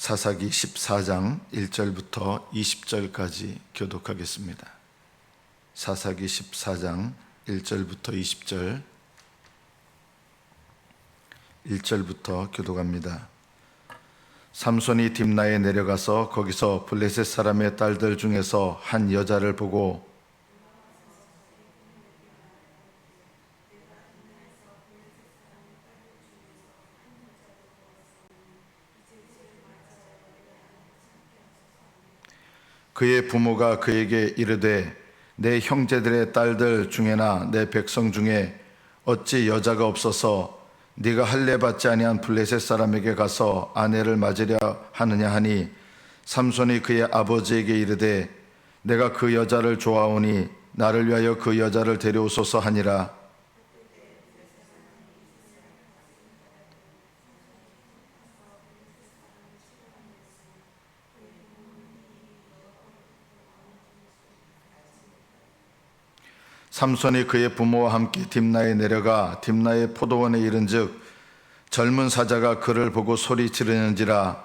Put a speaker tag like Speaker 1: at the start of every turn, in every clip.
Speaker 1: 사사기 14장 1절부터 20절까지 교독하겠습니다. 사사기 14장 1절부터 20절 1절부터 교독합니다. 삼손이 딥나에 내려가서 거기서 블레셋 사람의 딸들 중에서 한 여자를 보고 그의 부모가 그에게 이르되 내 형제들의 딸들 중에나 내 백성 중에 어찌 여자가 없어서 네가 할례 받지 아니한 블레셋 사람에게 가서 아내를 맞으려 하느냐 하니 삼손이 그의 아버지에게 이르되 내가 그 여자를 좋아하오니 나를 위하여 그 여자를 데려오소서 하니라. 삼손이 그의 부모와 함께 딥나에 내려가 딥나의 포도원에 이른즉 젊은 사자가 그를 보고 소리 지르는지라.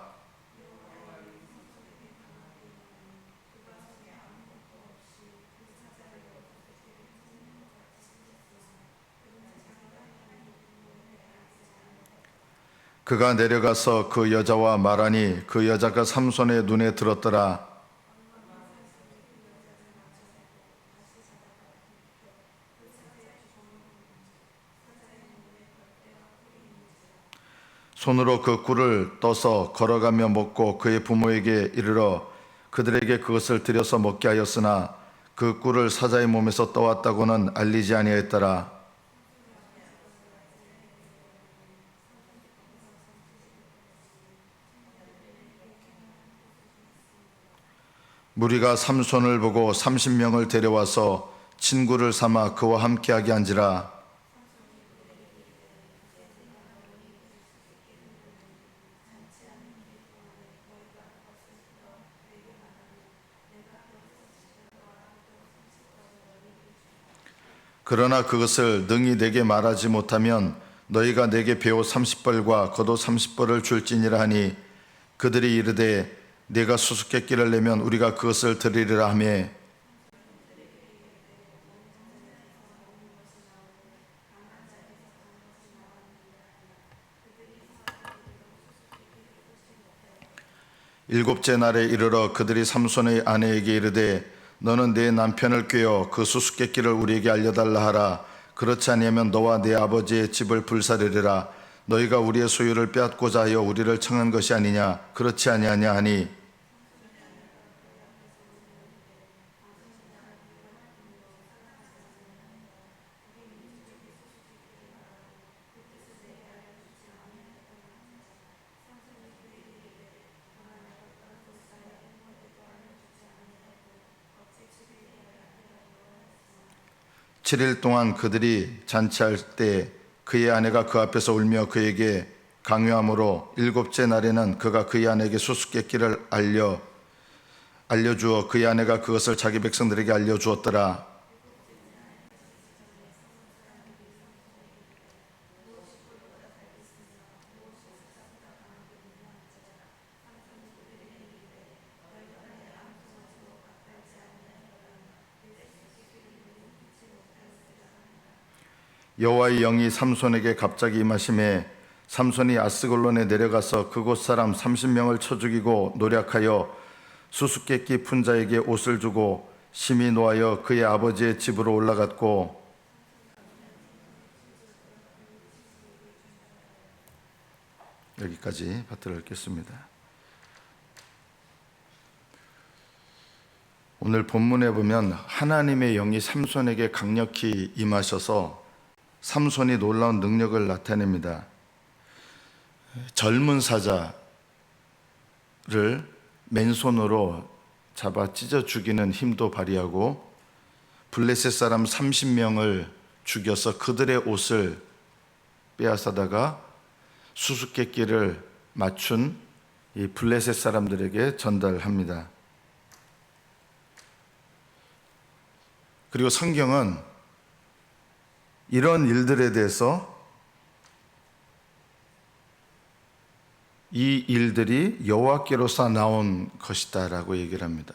Speaker 1: 그가 내려가서 그 여자와 말하니 그 여자가 삼손의 눈에 들었더라. 손으로 그 꿀을 떠서 걸어가며 먹고 그의 부모에게 이르러 그들에게 그것을 들여서 먹게 하였으나 그 꿀을 사자의 몸에서 떠왔다고는 알리지 아니하였더라. 무리가 삼손을 보고 30명을 데려와서 친구를 삼아 그와 함께하게 한지라. 그러나 그것을 능히 내게 말하지 못하면 너희가 내게 배옷 30벌과 겉옷 30벌을 줄지니라 하니 그들이 이르되 네가 수수께끼를 내면 우리가 그것을 드리리라 하며 일곱째 날에 이르러 그들이 삼손의 아내에게 이르되 너는 내 남편을 꾀어 그 수수께끼를 우리에게 알려달라 하라. 그렇지 아니하면 너와 네 아버지의 집을 불사르리라. 너희가 우리의 소유를 빼앗고자 하여 우리를 청한 것이 아니냐. 그렇지 아니하냐 하니 칠 일 동안 그들이 잔치할 때 그의 아내가 그 앞에서 울며 그에게 강요함으로 일곱째 날에는 그가 그의 아내에게 수수께끼를 알려주어 그의 아내가 그것을 자기 백성들에게 알려주었더라. 여호와의 영이 삼손에게 갑자기 임하심에 삼손이 아스글론에 내려가서 그곳 사람 30명을 쳐 죽이고 노략하여 수수께끼 푼 자에게 옷을 주고 심히 노하여 그의 아버지의 집으로 올라갔고 여기까지 받들어 읽겠습니다. 오늘 본문에 보면 하나님의 영이 삼손에게 강력히 임하셔서 삼손이 놀라운 능력을 나타냅니다. 젊은 사자를 맨손으로 잡아 찢어 죽이는 힘도 발휘하고 블레셋 사람 30명을 죽여서 그들의 옷을 빼앗아다가 수수께끼를 맞춘 이 블레셋 사람들에게 전달합니다. 그리고 성경은 이런 일들에 대해서 이 일들이 여호와께로서 나온 것이다라고 얘기를 합니다.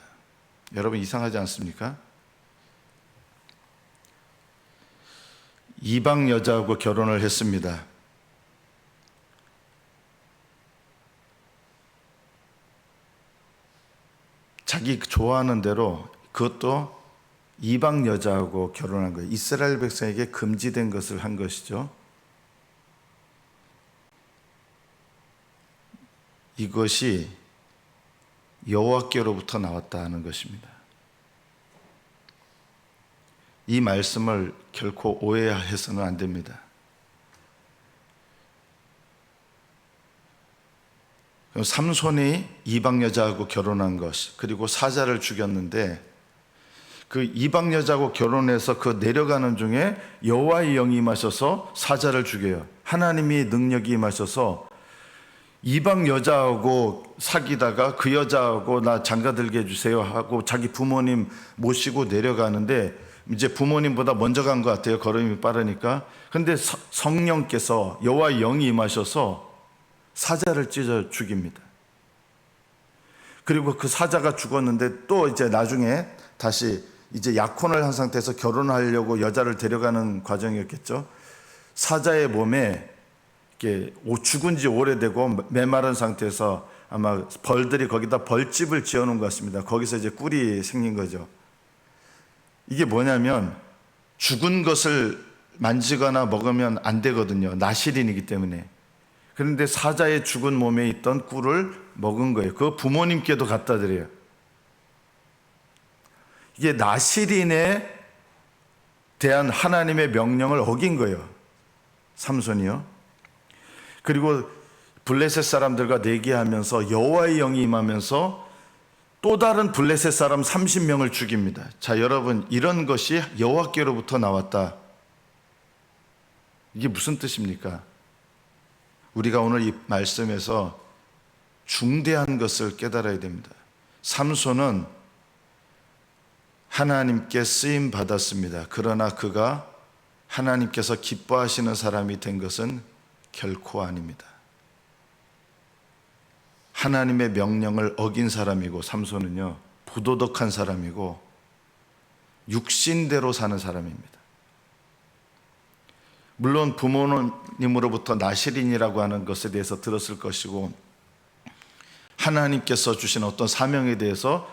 Speaker 1: 여러분 이상하지 않습니까? 이방 여자하고 결혼을 했습니다. 자기 좋아하는 대로, 그것도 이방 여자하고 결혼한 거예요. 이스라엘 백성에게 금지된 것을 한 것이죠. 이것이 여호와께로부터 나왔다는 것입니다. 이 말씀을 결코 오해해서는 안 됩니다. 삼손이 이방 여자하고 결혼한 것, 그리고 사자를 죽였는데, 그 이방 여자하고 결혼해서 그 내려가는 중에 여호와의 영이 임하셔서 사자를 죽여요. 하나님이 능력이 임하셔서 이방 여자하고 사귀다가 그 여자하고 나 장가들게 해주세요 하고 자기 부모님 모시고 내려가는데, 이제 부모님보다 먼저 간 것 같아요. 걸음이 빠르니까. 근데 성령께서, 여호와의 영이 임하셔서 사자를 찢어 죽입니다. 그리고 그 사자가 죽었는데 또 이제 나중에 다시 이제 약혼을 한 상태에서 결혼하려고 여자를 데려가는 과정이었겠죠. 사자의 몸에 이렇게 죽은 지 오래되고 메마른 상태에서 아마 벌들이 거기다 벌집을 지어 놓은 것 같습니다. 거기서 이제 꿀이 생긴 거죠. 이게 뭐냐면 죽은 것을 만지거나 먹으면 안 되거든요. 나실인이기 때문에. 그런데 사자의 죽은 몸에 있던 꿀을 먹은 거예요. 그거 부모님께도 갖다 드려요. 이게 나실인에 대한 하나님의 명령을 어긴 거예요. 삼손이요. 그리고 블레셋 사람들과 내기하면서 여호와의 영이 임하면서 또 다른 블레셋 사람 30명을 죽입니다. 자, 여러분, 이런 것이 여호와께로부터 나왔다. 이게 무슨 뜻입니까? 우리가 오늘 이 말씀에서 중대한 것을 깨달아야 됩니다. 삼손은 하나님께 쓰임 받았습니다. 그러나 그가 하나님께서 기뻐하시는 사람이 된 것은 결코 아닙니다. 하나님의 명령을 어긴 사람이고, 삼손은요, 부도덕한 사람이고 육신대로 사는 사람입니다. 물론 부모님으로부터 나실인이라고 하는 것에 대해서 들었을 것이고, 하나님께서 주신 어떤 사명에 대해서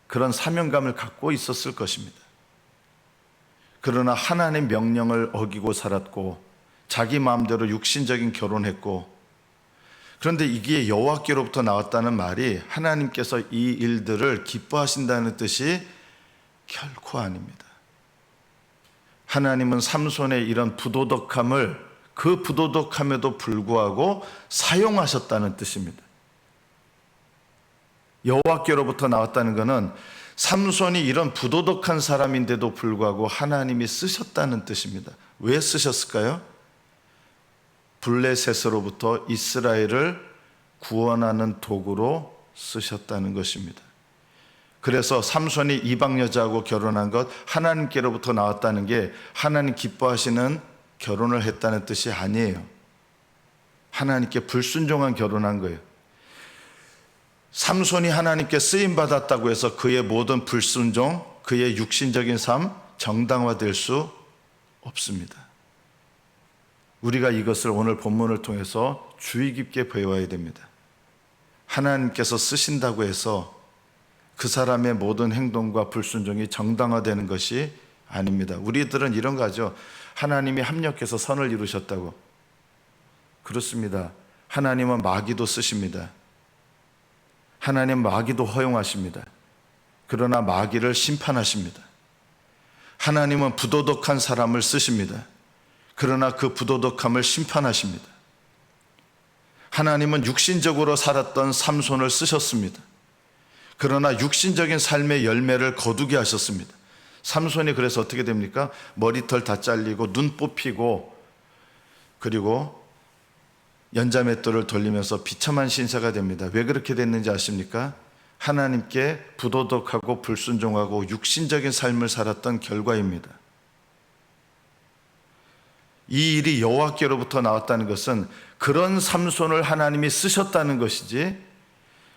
Speaker 1: 그런 사명감을 갖고 있었을 것입니다. 그러나 하나님 명령을 어기고 살았고, 자기 마음대로 육신적인 결혼했고, 그런데 이게 여호와께로부터 나왔다는 말이 하나님께서 이 일들을 기뻐하신다는 뜻이 결코 아닙니다. 하나님은 삼손의 이런 부도덕함을 그 부도덕함에도 불구하고 사용하셨다는 뜻입니다. 여호와께로부터 나왔다는 것은 삼손이 이런 부도덕한 사람인데도 불구하고 하나님이 쓰셨다는 뜻입니다. 왜 쓰셨을까요? 블레셋으로부터 이스라엘을 구원하는 도구로 쓰셨다는 것입니다. 그래서 삼손이 이방 여자하고 결혼한 것, 하나님께로부터 나왔다는 게 하나님 기뻐하시는 결혼을 했다는 뜻이 아니에요. 하나님께 불순종한 결혼한 거예요. 삼손이 하나님께 쓰임받았다고 해서 그의 모든 불순종, 그의 육신적인 삶 정당화될 수 없습니다. 우리가 이것을 오늘 본문을 통해서 주의 깊게 배워야 됩니다. 하나님께서 쓰신다고 해서 그 사람의 모든 행동과 불순종이 정당화되는 것이 아닙니다. 우리들은 이런 거 하죠. 하나님이 합력해서 선을 이루셨다고. 그렇습니다. 하나님은 마귀도 쓰십니다. 하나님 마귀도 허용하십니다. 그러나 마귀를 심판하십니다. 하나님은 부도덕한 사람을 쓰십니다. 그러나 그 부도덕함을 심판하십니다. 하나님은 육신적으로 살았던 삼손을 쓰셨습니다. 그러나 육신적인 삶의 열매를 거두게 하셨습니다. 삼손이 그래서 어떻게 됩니까? 머리털 다 잘리고 눈 뽑히고, 그리고 연자맷돌을 돌리면서 비참한 신세가 됩니다. 왜 그렇게 됐는지 아십니까? 하나님께 부도덕하고 불순종하고 육신적인 삶을 살았던 결과입니다. 이 일이 여호와께로부터 나왔다는 것은 그런 삼손을 하나님이 쓰셨다는 것이지,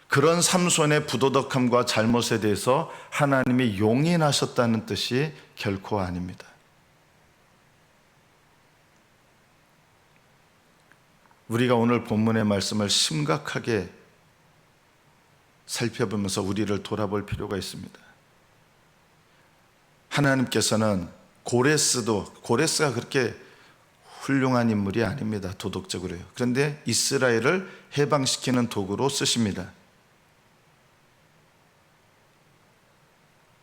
Speaker 1: 그런 삼손의 부도덕함과 잘못에 대해서 하나님이 용인하셨다는 뜻이 결코 아닙니다. 우리가 오늘 본문의 말씀을 심각하게 살펴보면서 우리를 돌아볼 필요가 있습니다. 하나님께서는 고레스가 그렇게 훌륭한 인물이 아닙니다. 도덕적으로요. 그런데 이스라엘을 해방시키는 도구로 쓰십니다.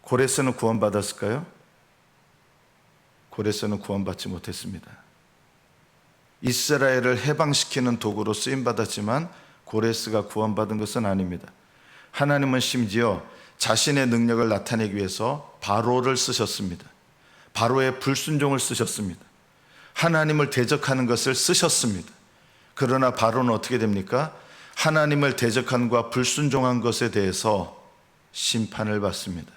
Speaker 1: 고레스는 구원받았을까요? 고레스는 구원받지 못했습니다. 이스라엘을 해방시키는 도구로 쓰임받았지만 고레스가 구원받은 것은 아닙니다. 하나님은 심지어 자신의 능력을 나타내기 위해서 바로를 쓰셨습니다. 바로의 불순종을 쓰셨습니다. 하나님을 대적하는 것을 쓰셨습니다. 그러나 바로는 어떻게 됩니까? 하나님을 대적한과 불순종한 것에 대해서 심판을 받습니다.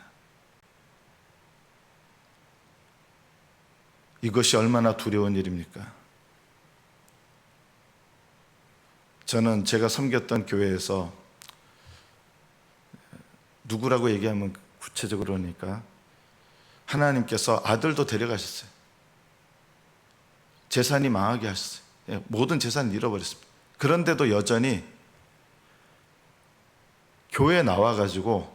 Speaker 1: 이것이 얼마나 두려운 일입니까? 저는 제가 섬겼던 교회에서 누구라고 얘기하면 구체적으로 그러니까 하나님께서 아들도 데려가셨어요. 재산이 망하게 하셨어요. 모든 재산을 잃어버렸습니다. 그런데도 여전히 교회에 나와가지고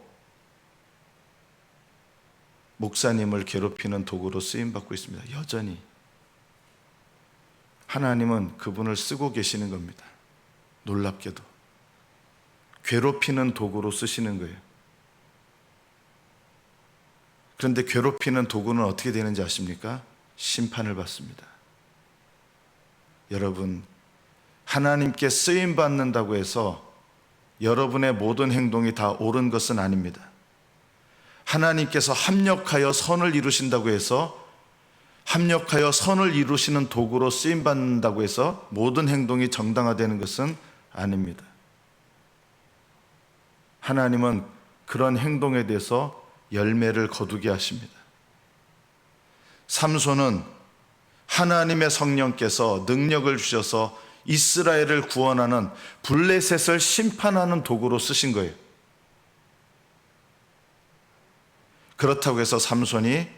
Speaker 1: 목사님을 괴롭히는 도구로 쓰임받고 있습니다. 여전히. 하나님은 그분을 쓰고 계시는 겁니다. 놀랍게도. 괴롭히는 도구로 쓰시는 거예요. 그런데 괴롭히는 도구는 어떻게 되는지 아십니까? 심판을 받습니다. 여러분, 하나님께 쓰임받는다고 해서 여러분의 모든 행동이 다 옳은 것은 아닙니다. 하나님께서 합력하여 선을 이루신다고 해서, 합력하여 선을 이루시는 도구로 쓰임받는다고 해서 모든 행동이 정당화되는 것은 아닙니다. 하나님은 그런 행동에 대해서 열매를 거두게 하십니다. 삼손은 하나님의 성령께서 능력을 주셔서 이스라엘을 구원하는 블레셋을 심판하는 도구로 쓰신 거예요. 그렇다고 해서 삼손이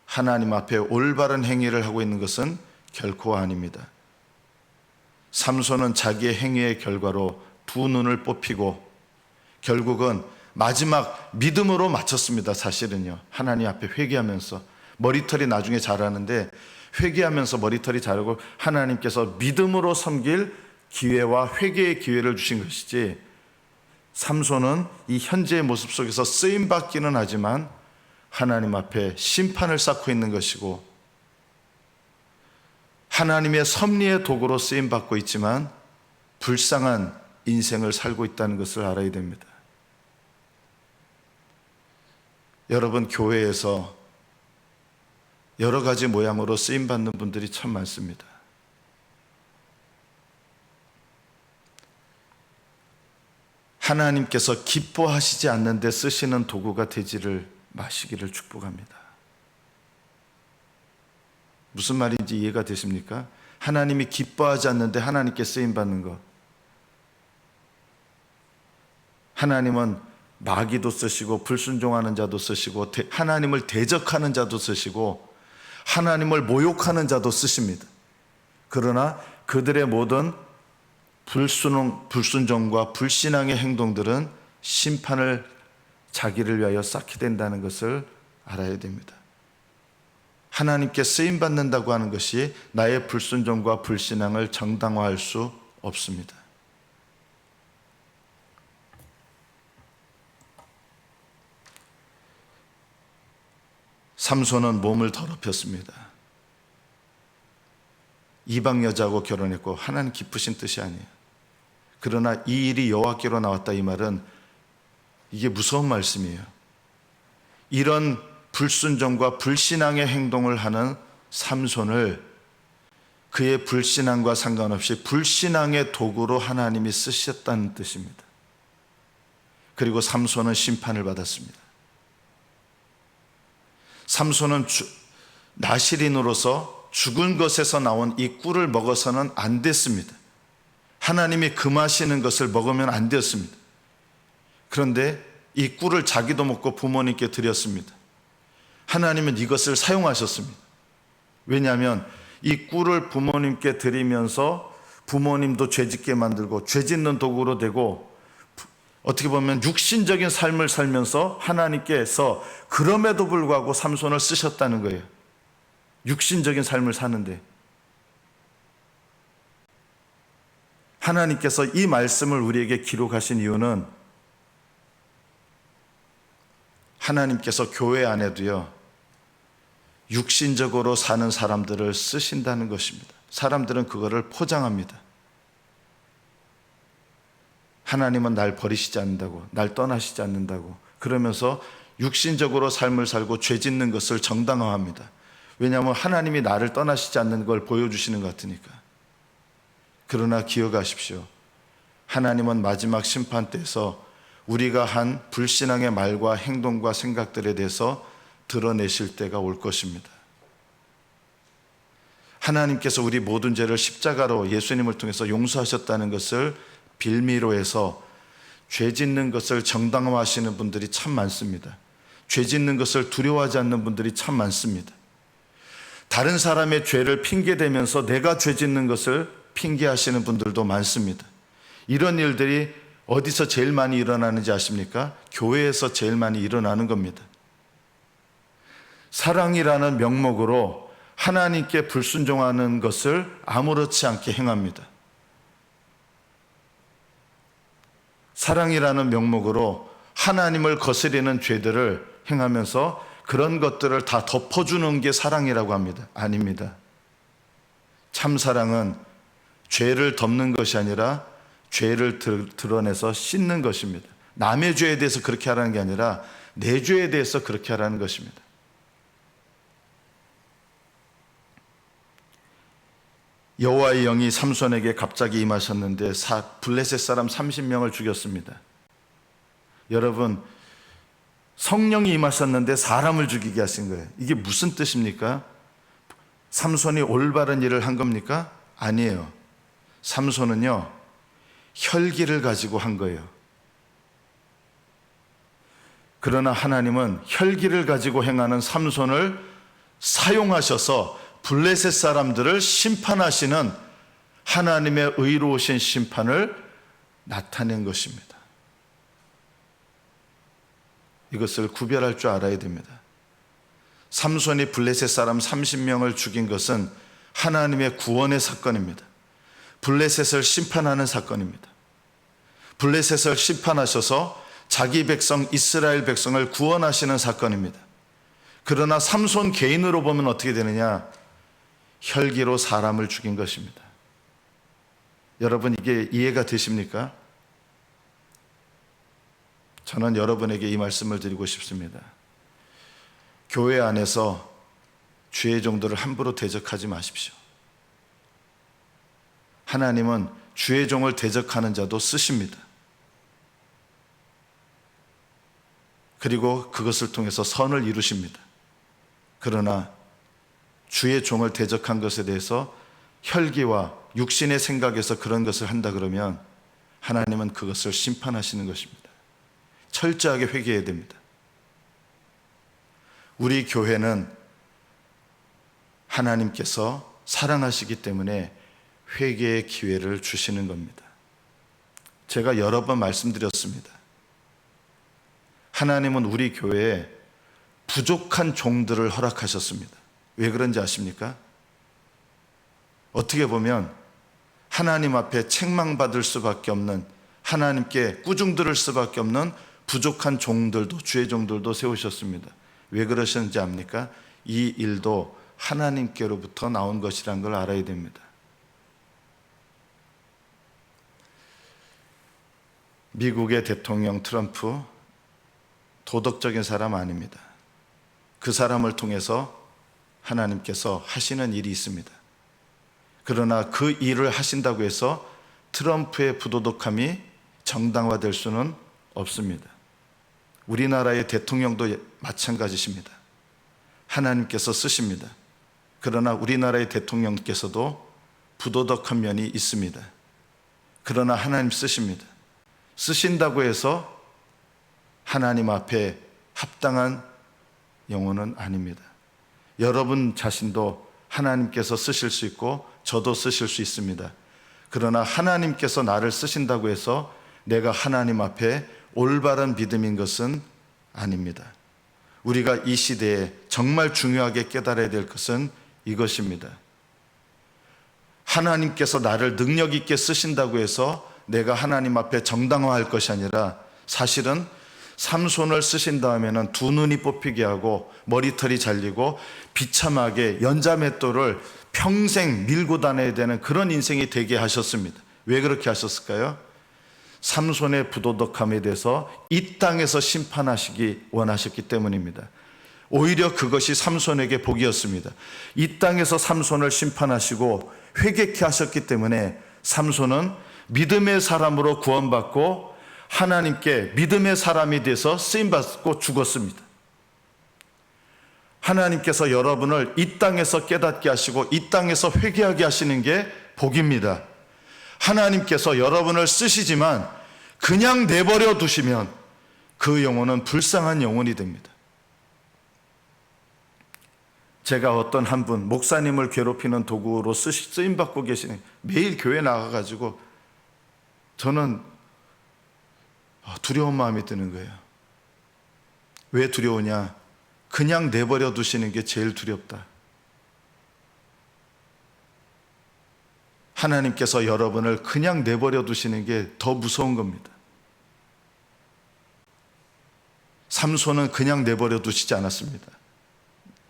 Speaker 1: 하나님 앞에 올바른 행위를 하고 있는 것은 결코 아닙니다. 삼손은 자기의 행위의 결과로 두 눈을 뽑히고 결국은 마지막 믿음으로 마쳤습니다. 사실은요, 하나님 앞에 회개하면서 머리털이 나중에 자라는데 회개하면서 머리털이 자라고 하나님께서 믿음으로 섬길 기회와 회개의 기회를 주신 것이지, 삼손은 이 현재의 모습 속에서 쓰임받기는 하지만 하나님 앞에 심판을 쌓고 있는 것이고 하나님의 섭리의 도구로 쓰임받고 있지만 불쌍한 인생을 살고 있다는 것을 알아야 됩니다. 여러분, 교회에서 여러 가지 모양으로 쓰임받는 분들이 참 많습니다. 하나님께서 기뻐하시지 않는데 쓰시는 도구가 되지를 마시기를 축복합니다. 무슨 말인지 이해가 되십니까? 하나님이 기뻐하지 않는데 하나님께 쓰임받는 것. 하나님은 마귀도 쓰시고 불순종하는 자도 쓰시고 하나님을 대적하는 자도 쓰시고 하나님을 모욕하는 자도 쓰십니다. 그러나 그들의 모든 불순종과 불신앙의 행동들은 심판을 자기를 위하여 쌓게 된다는 것을 알아야 됩니다. 하나님께 쓰임받는다고 하는 것이 나의 불순종과 불신앙을 정당화할 수 없습니다. 삼손은 몸을 더럽혔습니다. 이방 여자하고 결혼했고 하나님 기쁘신 뜻이 아니에요. 그러나 이 일이 여호와께로 나왔다, 이 말은 이게 무서운 말씀이에요. 이런 불순종과 불신앙의 행동을 하는 삼손을 그의 불신앙과 상관없이 불신앙의 도구로 하나님이 쓰셨다는 뜻입니다. 그리고 삼손은 심판을 받았습니다. 삼손은 나실인으로서 죽은 것에서 나온 이 꿀을 먹어서는 안 됐습니다. 하나님이 금하시는 것을 먹으면 안 되었습니다. 그런데 이 꿀을 자기도 먹고 부모님께 드렸습니다. 하나님은 이것을 사용하셨습니다. 왜냐하면 이 꿀을 부모님께 드리면서 부모님도 죄짓게 만들고 죄짓는 도구로 되고, 어떻게 보면 육신적인 삶을 살면서 하나님께서 그럼에도 불구하고 삼손을 쓰셨다는 거예요. 육신적인 삶을 사는데 하나님께서 이 말씀을 우리에게 기록하신 이유는 하나님께서 교회 안에도요, 육신적으로 사는 사람들을 쓰신다는 것입니다. 사람들은 그거를 포장합니다. 하나님은 날 버리시지 않는다고, 날 떠나시지 않는다고 그러면서 육신적으로 삶을 살고 죄 짓는 것을 정당화합니다. 왜냐하면 하나님이 나를 떠나시지 않는 걸 보여주시는 것 같으니까. 그러나 기억하십시오. 하나님은 마지막 심판 때에서 우리가 한 불신앙의 말과 행동과 생각들에 대해서 드러내실 때가 올 것입니다. 하나님께서 우리 모든 죄를 십자가로 예수님을 통해서 용서하셨다는 것을 빌미로 해서 죄 짓는 것을 정당화하시는 분들이 참 많습니다. 죄 짓는 것을 두려워하지 않는 분들이 참 많습니다. 다른 사람의 죄를 핑계대면서 내가 죄 짓는 것을 핑계하시는 분들도 많습니다. 이런 일들이 어디서 제일 많이 일어나는지 아십니까? 교회에서 제일 많이 일어나는 겁니다. 사랑이라는 명목으로 하나님께 불순종하는 것을 아무렇지 않게 행합니다. 사랑이라는 명목으로 하나님을 거스리는 죄들을 행하면서 그런 것들을 다 덮어주는 게 사랑이라고 합니다. 아닙니다. 참 사랑은 죄를 덮는 것이 아니라 죄를 드러내서 씻는 것입니다. 남의 죄에 대해서 그렇게 하라는 게 아니라 내 죄에 대해서 그렇게 하라는 것입니다. 여호와의 영이 삼손에게 갑자기 임하셨는데 블레셋 사람 30명을 죽였습니다. 여러분, 성령이 임하셨는데 사람을 죽이게 하신 거예요. 이게 무슨 뜻입니까? 삼손이 올바른 일을 한 겁니까? 아니에요. 삼손은요, 혈기를 가지고 한 거예요. 그러나 하나님은 혈기를 가지고 행하는 삼손을 사용하셔서 블레셋 사람들을 심판하시는 하나님의 의로우신 심판을 나타낸 것입니다. 이것을 구별할 줄 알아야 됩니다. 삼손이 블레셋 사람 30명을 죽인 것은 하나님의 구원의 사건입니다. 블레셋을 심판하는 사건입니다. 블레셋을 심판하셔서 자기 백성 이스라엘 백성을 구원하시는 사건입니다. 그러나 삼손 개인으로 보면 어떻게 되느냐? 혈기로 사람을 죽인 것입니다. 여러분, 이게 이해가 되십니까? 저는 여러분에게 이 말씀을 드리고 싶습니다. 교회 안에서 주의 종들을 함부로 대적하지 마십시오. 하나님은 주의 종을 대적하는 자도 쓰십니다. 그리고 그것을 통해서 선을 이루십니다. 그러나 주의 종을 대적한 것에 대해서 혈기와 육신의 생각에서 그런 것을 한다 그러면 하나님은 그것을 심판하시는 것입니다. 철저하게 회개해야 됩니다. 우리 교회는 하나님께서 사랑하시기 때문에 회개의 기회를 주시는 겁니다. 제가 여러 번 말씀드렸습니다. 하나님은 우리 교회에 부족한 종들을 허락하셨습니다. 왜 그런지 아십니까? 어떻게 보면 하나님 앞에 책망받을 수밖에 없는, 하나님께 꾸중 들을 수밖에 없는 부족한 종들도, 주의 종들도 세우셨습니다. 왜 그러셨는지 압니까? 이 일도 하나님께로부터 나온 것이라는 걸 알아야 됩니다. 미국의 대통령 트럼프, 도덕적인 사람 아닙니다. 그 사람을 통해서 하나님께서 하시는 일이 있습니다. 그러나 그 일을 하신다고 해서 트럼프의 부도덕함이 정당화될 수는 없습니다. 우리나라의 대통령도 마찬가지십니다. 하나님께서 쓰십니다. 그러나 우리나라의 대통령께서도 부도덕한 면이 있습니다. 그러나 하나님 쓰십니다. 쓰신다고 해서 하나님 앞에 합당한 영혼은 아닙니다. 여러분 자신도 하나님께서 쓰실 수 있고 저도 쓰실 수 있습니다. 그러나 하나님께서 나를 쓰신다고 해서 내가 하나님 앞에 올바른 믿음인 것은 아닙니다. 우리가 이 시대에 정말 중요하게 깨달아야 될 것은 이것입니다. 하나님께서 나를 능력 있게 쓰신다고 해서 내가 하나님 앞에 정당화할 것이 아니라 사실은 삼손을 쓰신 다음에는 두 눈이 뽑히게 하고 머리털이 잘리고 비참하게 연자맷돌을 평생 밀고 다녀야 되는 그런 인생이 되게 하셨습니다. 왜 그렇게 하셨을까요? 삼손의 부도덕함에 대해서 이 땅에서 심판하시기 원하셨기 때문입니다. 오히려 그것이 삼손에게 복이었습니다. 이 땅에서 삼손을 심판하시고 회개케 하셨기 때문에 삼손은 믿음의 사람으로 구원받고 하나님께 믿음의 사람이 돼서 쓰임받고 죽었습니다. 하나님께서 여러분을 이 땅에서 깨닫게 하시고 이 땅에서 회개하게 하시는 게 복입니다. 하나님께서 여러분을 쓰시지만 그냥 내버려 두시면 그 영혼은 불쌍한 영혼이 됩니다. 제가 어떤 한 분 목사님을 괴롭히는 도구로 쓰임받고 계시는, 매일 교회 나가가지고 저는 두려운 마음이 드는 거예요. 왜 두려우냐? 그냥 내버려 두시는 게 제일 두렵다. 하나님께서 여러분을 그냥 내버려 두시는 게 더 무서운 겁니다. 삼손은 그냥 내버려 두시지 않았습니다.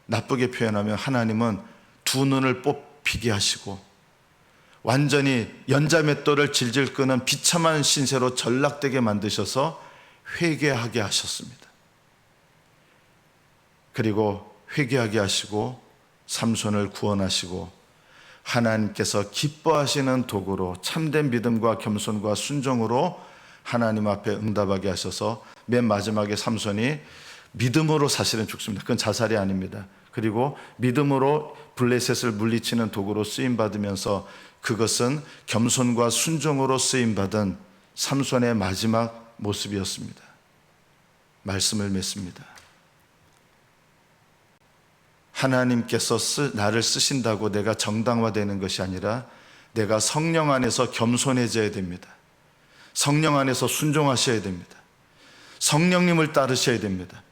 Speaker 1: 나쁘게 표현하면 하나님은 두 눈을 뽑히게 하시고 완전히 연자맷돌을 질질 끄는 비참한 신세로 전락되게 만드셔서 회개하게 하셨습니다. 그리고 회개하게 하시고 삼손을 구원하시고 하나님께서 기뻐하시는 도구로 참된 믿음과 겸손과 순종으로 하나님 앞에 응답하게 하셔서 맨 마지막에 삼손이 믿음으로 사실은 죽습니다. 그건 자살이 아닙니다. 그리고 믿음으로 블레셋을 물리치는 도구로 쓰임받으면서 그것은 겸손과 순종으로 쓰임받은 삼손의 마지막 모습이었습니다. 말씀을 맺습니다. 하나님께서 나를 쓰신다고 내가 정당화되는 것이 아니라 내가 성령 안에서 겸손해져야 됩니다. 성령 안에서 순종하셔야 됩니다. 성령님을 따르셔야 됩니다.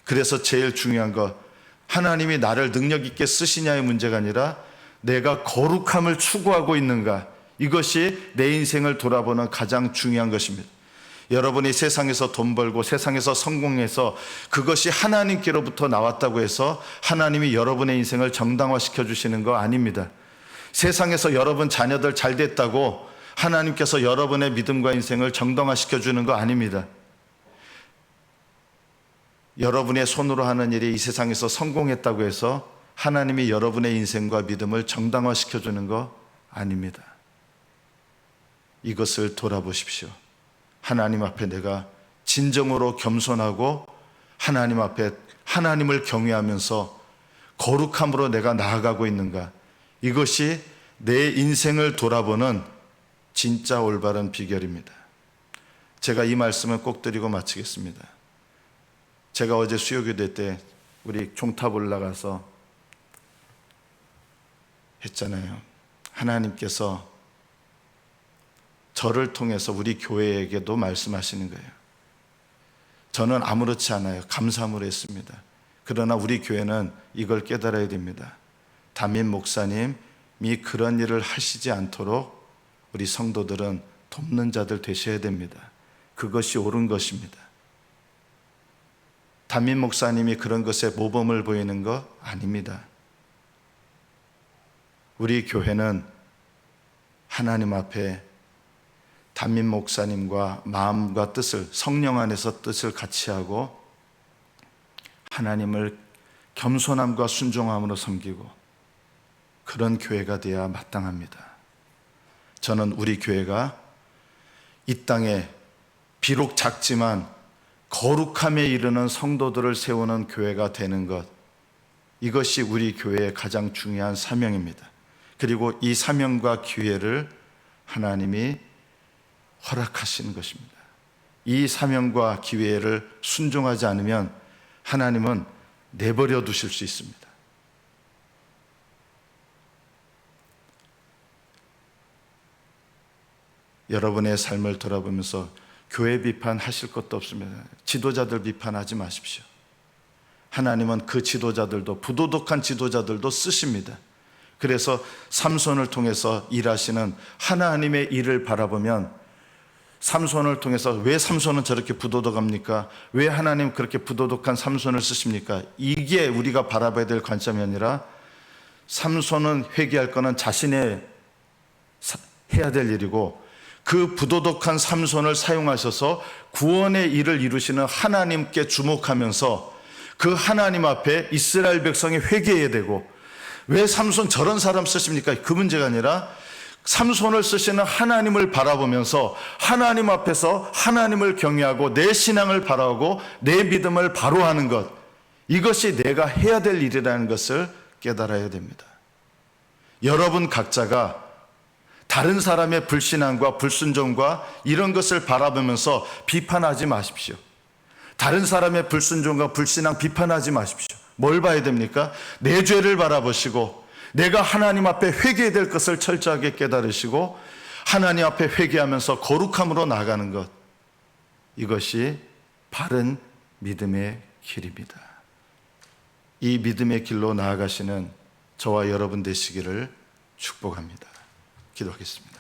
Speaker 1: 그래서 제일 중요한 거, 하나님이 나를 능력 있게 쓰시냐의 문제가 아니라 내가 거룩함을 추구하고 있는가, 이것이 내 인생을 돌아보는 가장 중요한 것입니다. 여러분이 세상에서 돈 벌고 세상에서 성공해서 그것이 하나님께로부터 나왔다고 해서 하나님이 여러분의 인생을 정당화시켜 주시는 거 아닙니다. 세상에서 여러분 자녀들 잘 됐다고 하나님께서 여러분의 믿음과 인생을 정당화시켜 주는 거 아닙니다. 여러분의 손으로 하는 일이 이 세상에서 성공했다고 해서 하나님이 여러분의 인생과 믿음을 정당화시켜 주는 거 아닙니다. 이것을 돌아보십시오. 하나님 앞에 내가 진정으로 겸손하고 하나님 앞에 하나님을 경외하면서 거룩함으로 내가 나아가고 있는가, 이것이 내 인생을 돌아보는 진짜 올바른 비결입니다. 제가 이 말씀을 꼭 드리고 마치겠습니다. 제가 어제 수요교대 때 우리 종탑 올라가서 했잖아요. 하나님께서 저를 통해서 우리 교회에게도 말씀하시는 거예요. 저는 아무렇지 않아요. 감사함으로 했습니다. 그러나 우리 교회는 이걸 깨달아야 됩니다. 담임 목사님이 그런 일을 하시지 않도록 우리 성도들은 돕는 자들 되셔야 됩니다. 그것이 옳은 것입니다. 담임 목사님이 그런 것에 모범을 보이는 거 아닙니다. 우리 교회는 하나님 앞에 담임 목사님과 마음과 뜻을, 성령 안에서 뜻을 같이 하고 하나님을 겸손함과 순종함으로 섬기고 그런 교회가 되어야 마땅합니다. 저는 우리 교회가 이 땅에 비록 작지만 거룩함에 이르는 성도들을 세우는 교회가 되는 것, 이것이 우리 교회의 가장 중요한 사명입니다. 그리고 이 사명과 기회를 하나님이 허락하시는 것입니다. 이 사명과 기회를 순종하지 않으면 하나님은 내버려 두실 수 있습니다. 여러분의 삶을 돌아보면서 교회 비판하실 것도 없습니다. 지도자들 비판하지 마십시오. 하나님은 그 지도자들도, 부도덕한 지도자들도 쓰십니다. 그래서 삼손을 통해서 일하시는 하나님의 일을 바라보면, 삼손을 통해서 왜 삼손은 저렇게 부도덕합니까? 왜 하나님 그렇게 부도덕한 삼손을 쓰십니까? 이게 우리가 바라봐야 될 관점이 아니라, 삼손은 회개할 거는 자신의 해야 될 일이고, 그 부도덕한 삼손을 사용하셔서 구원의 일을 이루시는 하나님께 주목하면서 그 하나님 앞에 이스라엘 백성이 회개해야 되고, 왜 삼손 저런 사람 쓰십니까? 그 문제가 아니라 삼손을 쓰시는 하나님을 바라보면서 하나님 앞에서 하나님을 경외하고 내 신앙을 바라보고 내 믿음을 바로 하는 것, 이것이 내가 해야 될 일이라는 것을 깨달아야 됩니다. 여러분 각자가 다른 사람의 불신앙과 불순종과 이런 것을 바라보면서 비판하지 마십시오. 다른 사람의 불순종과 불신앙 비판하지 마십시오. 뭘 봐야 됩니까? 내 죄를 바라보시고 내가 하나님 앞에 회개해야 될 것을 철저하게 깨달으시고 하나님 앞에 회개하면서 거룩함으로 나아가는 것, 이것이 바른 믿음의 길입니다. 이 믿음의 길로 나아가시는 저와 여러분 되시기를 축복합니다. 기도하겠습니다.